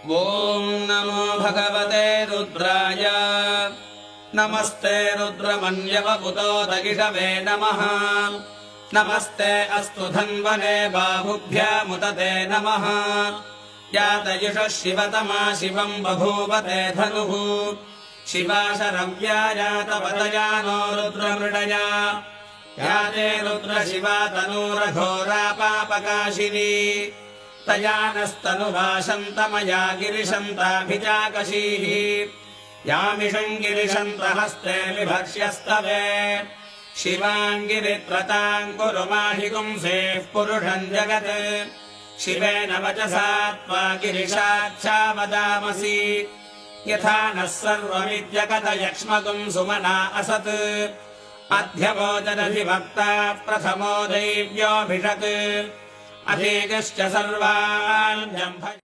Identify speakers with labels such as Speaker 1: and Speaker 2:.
Speaker 1: ॐ नमो भगवते रुद्राय नमस्ते रुद्रमन्यवपुतोदगिषवे नमः नमस्ते अस्तु धन्वने बाहुभ्यामुदते नमः यातयुषः शिवतमा शिवम् बभूवते धनुः शिवा शरव्या यातपतया नो रुद्रमृडया याते रुद्रशिवा तनूरघोरा पापकाशिनी तया नस्तनुभाषन्तमया गिरिशन्ताभिजाकशीः यामिषम् गिरिशन्तहस्ते विभक्ष्यस्तवे शिवाङ्गिरित्रताम् कुरु माहि पुंसेः पुरुषम् जगत् शिवेन वचसा त्वा गिरिशाच्छा वदामसि यथा नः सर्वमिद्यकथयक्ष्मगुम् सुमना असत् अध्यवोचदधिभक्ता प्रथमो दैव्योऽभिषक् अधीगश्च सर्वाण्यम्